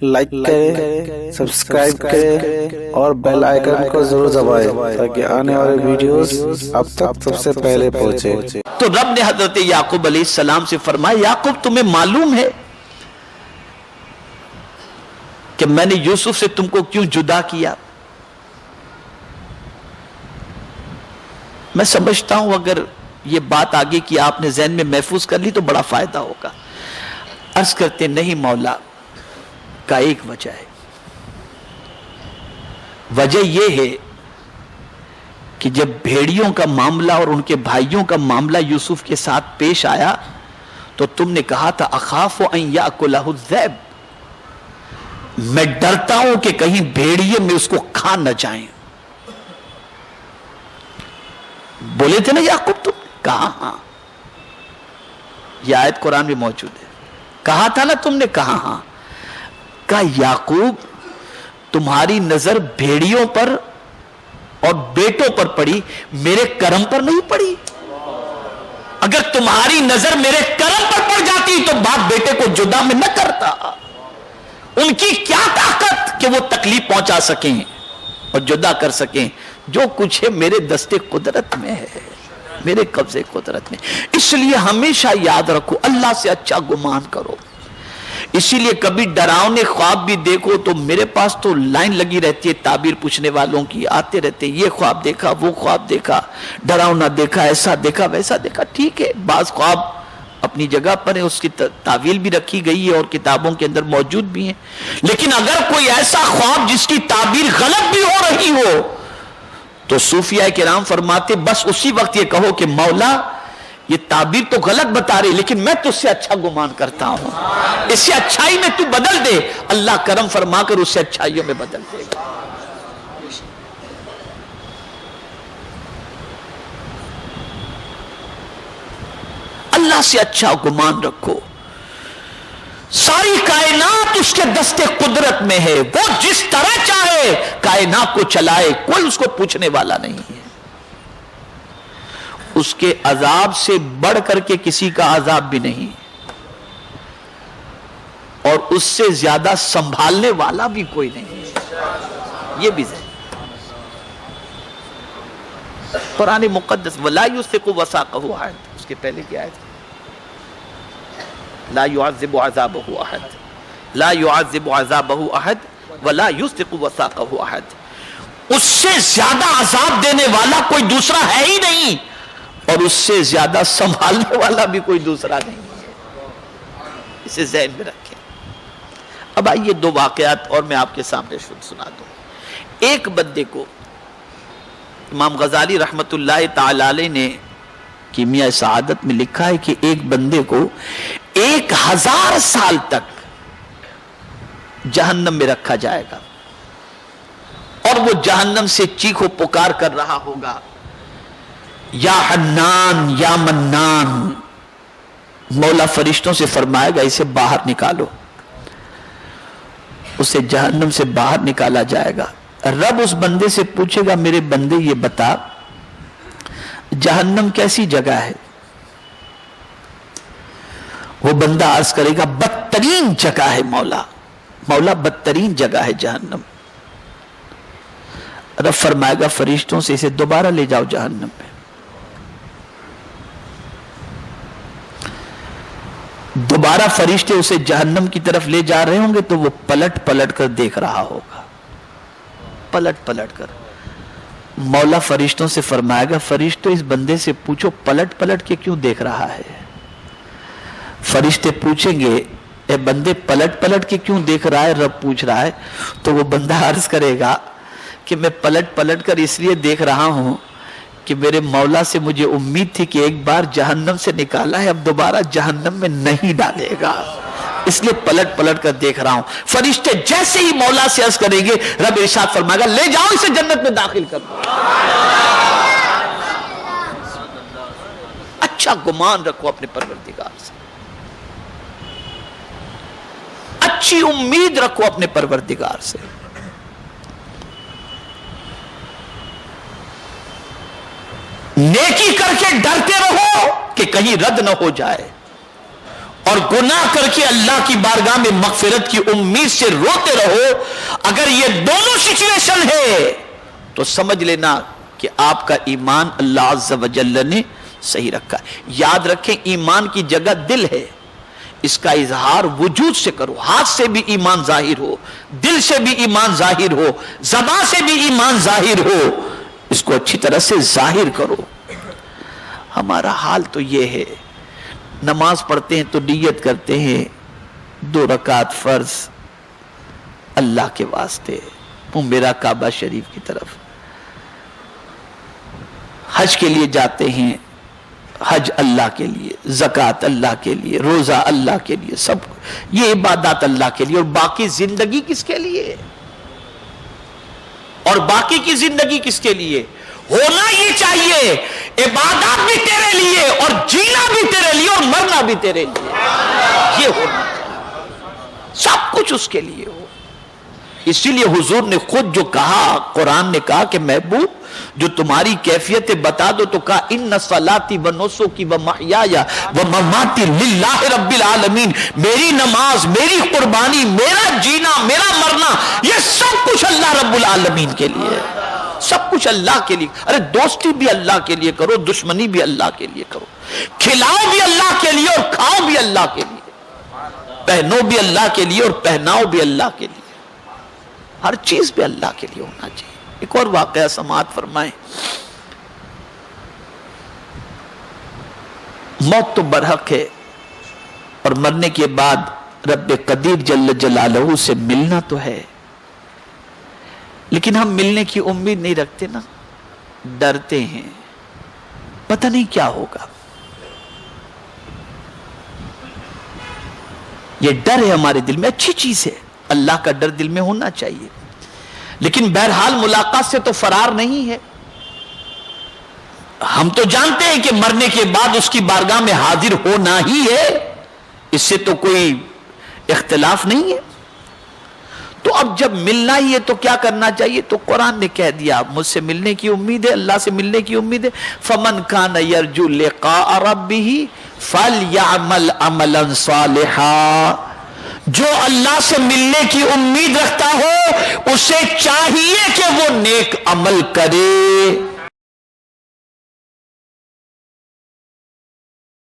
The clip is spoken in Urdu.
لائک کریں، سبسکرائب کریں اور بیل آئیکن کو ضرور دبائیں تاکہ آنے والے ویڈیوز اب تک سب سے پہلے پہنچے۔ تو رب نے حضرت یعقوب علیہ السلام سے فرمایا، یعقوب تمہیں معلوم ہے کہ میں نے یوسف سے تم کو کیوں جدا کیا؟ میں سمجھتا ہوں اگر یہ بات آگے کی آپ نے ذہن میں محفوظ کر لی تو بڑا فائدہ ہوگا۔ عرض کرتے نہیں مولا کا ایک وجہ ہے، وجہ یہ ہے کہ جب بھیڑیوں کا معاملہ اور ان کے بھائیوں کا معاملہ یوسف کے ساتھ پیش آیا تو تم نے کہا تھا اخاف ان یاکلہ الذئب، میں ڈرتا ہوں کہ کہیں بھیڑیے میں اس کو کھا نہ جائیں۔ بولے تھے نا یعقوب تم؟ کہا ہاں، یہ آیت قرآن میں موجود ہے۔ کہا تھا نا تم نے؟ کہا ہاں۔ کہا یعقوب تمہاری نظر بھیڑیوں پر اور بیٹوں پر پڑی، میرے کرم پر نہیں پڑی۔ اگر تمہاری نظر میرے کرم پر پڑ جاتی تو باپ بیٹے کو جدا میں نہ کرتا۔ ان کی کیا طاقت کہ وہ تکلیف پہنچا سکیں اور جدا کر سکیں؟ جو کچھ ہے میرے دستے قدرت میں ہے، میرے قبضے قدرت میں۔ اس لیے ہمیشہ یاد رکھو اللہ سے اچھا گمان کرو۔ اسی لیے کبھی ڈراؤنے خواب بھی دیکھو تو میرے پاس تو لائن لگی رہتی ہے تعبیر پوچھنے والوں کی، آتے رہتے یہ خواب دیکھا، وہ خواب دیکھا، ڈراؤنا دیکھا، ایسا دیکھا، ویسا دیکھا۔ ٹھیک ہے، بعض خواب اپنی جگہ پر ہیں، اس کی تعویل بھی رکھی گئی ہے اور کتابوں کے اندر موجود بھی ہیں، لیکن اگر کوئی ایسا خواب جس کی تعبیر غلط بھی ہو رہی ہو تو صوفیاء کرام فرماتے بس اسی وقت یہ کہو کہ مولا یہ تعبیر تو غلط بتا رہی لیکن میں تجھ سے اچھا گمان کرتا ہوں، اس سے اچھائی میں تو بدل دے۔ اللہ کرم فرما کر اس سے اچھائیوں میں بدل دے گا۔ اللہ سے اچھا گمان رکھو۔ ساری کائنات اس کے دستے قدرت میں ہے، وہ جس طرح چاہے کائنات کو چلائے، کوئی اس کو پوچھنے والا نہیں ہے۔ اس کے عذاب سے بڑھ کر کے کسی کا عذاب بھی نہیں، اور اس سے زیادہ سنبھالنے والا بھی کوئی نہیں، یہ بھی ذہن۔ قرآن مقدس وَلَا يُوثِقُ وَثَاقَهُ أَحَدٌ، اس کے پہلے کیا ہے؟ لا يعذب عذابه احد، لا يعذب عذابه احد ولا يوثق وثاقه احد۔ اس سے زیادہ عذاب دینے والا کوئی دوسرا ہے ہی نہیں، اور اس سے زیادہ سنبھالنے والا بھی کوئی دوسرا نہیں ہے، اسے ذہن میں رکھیں۔ اب آئیے دو واقعات اور میں آپ کے سامنے سنا دوں۔ ایک بندے کو امام غزالی رحمت اللہ تعالی علیہ نے کیمیاء سعادت میں لکھا ہے کہ ایک بندے کو 1000 سال تک جہنم میں رکھا جائے گا، اور وہ جہنم سے چیخ و پکار کر رہا ہوگا یا حنان یا منان۔ مولا فرشتوں سے فرمائے گا اسے باہر نکالو، اسے جہنم سے باہر نکالا جائے گا۔ رب اس بندے سے پوچھے گا میرے بندے یہ بتا جہنم کیسی جگہ ہے؟ وہ بندہ عرض کرے گا بدترین جگہ ہے مولا، مولا بدترین جگہ ہے جہنم۔ رب فرمائے گا فرشتوں سے اسے دوبارہ لے جاؤ جہنم میں۔ دوبارہ فرشتے اسے جہنم کی طرف لے جا رہے ہوں گے تو وہ پلٹ پلٹ کر دیکھ رہا ہوگا، پلٹ پلٹ کر۔ مولا فرشتوں سے فرمائے گا فرشتوں اس بندے سے پوچھو پلٹ پلٹ کے کیوں دیکھ رہا ہے؟ فرشتے پوچھیں گے اے بندے پلٹ پلٹ کے کیوں دیکھ رہا ہے؟ رب پوچھ رہا ہے تو وہ بندہ عرض کرے گا کہ میں پلٹ پلٹ کر اس لیے دیکھ رہا ہوں کہ میرے مولا سے مجھے امید تھی کہ ایک بار جہنم سے نکالا ہے اب دوبارہ جہنم میں نہیں ڈالے گا، اس لیے پلٹ پلٹ کر دیکھ رہا ہوں۔ فرشتے جیسے ہی مولا سے عرض کریں گے رب ارشاد فرمائے گا لے جاؤ اسے جنت میں داخل کر دو۔ اچھا گمان رکھو اپنے پروردگار سے، اچھی امید رکھو اپنے پروردگار سے۔ نیکی کر کے ڈرتے رہو کہ کہیں رد نہ ہو جائے، اور گناہ کر کے اللہ کی بارگاہ میں مغفرت کی امید سے روتے رہو. اگر یہ دونوں سچویشن ہے تو سمجھ لینا کہ آپ کا ایمان اللہ عز و جل نے صحیح رکھا. یاد رکھیں ایمان کی جگہ دل ہے, اس کا اظہار وجود سے کرو. ہاتھ سے بھی ایمان ظاہر ہو, دل سے بھی ایمان ظاہر ہو, زبان سے بھی ایمان ظاہر ہو, اس کو اچھی طرح سے ظاہر کرو. ہمارا حال تو یہ ہے, نماز پڑھتے ہیں تو نیت کرتے ہیں 2 رکعت فرض اللہ کے واسطے, میرا کعبہ شریف کی طرف. حج کے لیے جاتے ہیں, حج اللہ کے لیے, زکوٰۃ اللہ کے لیے, روزہ اللہ کے لیے, سب یہ عبادات اللہ کے لیے. اور باقی زندگی کس کے لیے؟ اور باقی کی زندگی کس کے لیے؟ ہونا یہ چاہیے عبادات بھی تیرے لیے, اور جینا بھی تیرے لیے, اور مرنا بھی تیرے لیے. یہ ہونا سب کچھ اس کے لیے ہو. اسی لیے حضور نے خود جو کہا, قرآن نے کہا کہ محبوب جو تمہاری کیفیت بتا دو, تو کہا ان صلاتی و نسکی و محیایا و مماتی للہ رب العالمین. میری نماز, میری قربانی, میرا جینا, میرا مرنا, یہ سب کچھ اللہ رب العالمین کے لیے ہے. سب کچھ اللہ کے لیے. ارے دوستی بھی اللہ کے لیے کرو, دشمنی بھی اللہ کے لیے کرو, کھلاؤ بھی اللہ کے لیے اور کھاؤ بھی اللہ کے لیے, پہنو بھی اللہ کے لیے اور پہناؤ بھی اللہ کے لیے. ہر چیز بھی اللہ کے لیے ہونا چاہیے. ایک اور واقعہ سماعت فرمائیں. موت تو برحق ہے, اور مرنے کے بعد رب قدیر جل جلالہ سے ملنا تو ہے, لیکن ہم ملنے کی امید نہیں رکھتے نا, ڈرتے ہیں, پتہ نہیں کیا ہوگا. یہ ڈر ہے ہمارے دل میں, اچھی چیز ہے, اللہ کا ڈر دل میں ہونا چاہیے, لیکن بہرحال ملاقات سے تو فرار نہیں ہے. ہم تو جانتے ہیں کہ مرنے کے بعد اس کی بارگاہ میں حاضر ہونا ہی ہے, اس سے تو کوئی اختلاف نہیں ہے. تو اب جب ملنا ہی ہے تو کیا کرنا چاہیے؟ تو قرآن نے کہہ دیا مجھ سے ملنے کی امید ہے, اللہ سے ملنے کی امید ہے. فمن کان یرجو لقاء ربہ فلیعمل عملا صالحا. جو اللہ سے ملنے کی امید رکھتا ہو اسے چاہیے کہ وہ نیک عمل کرے.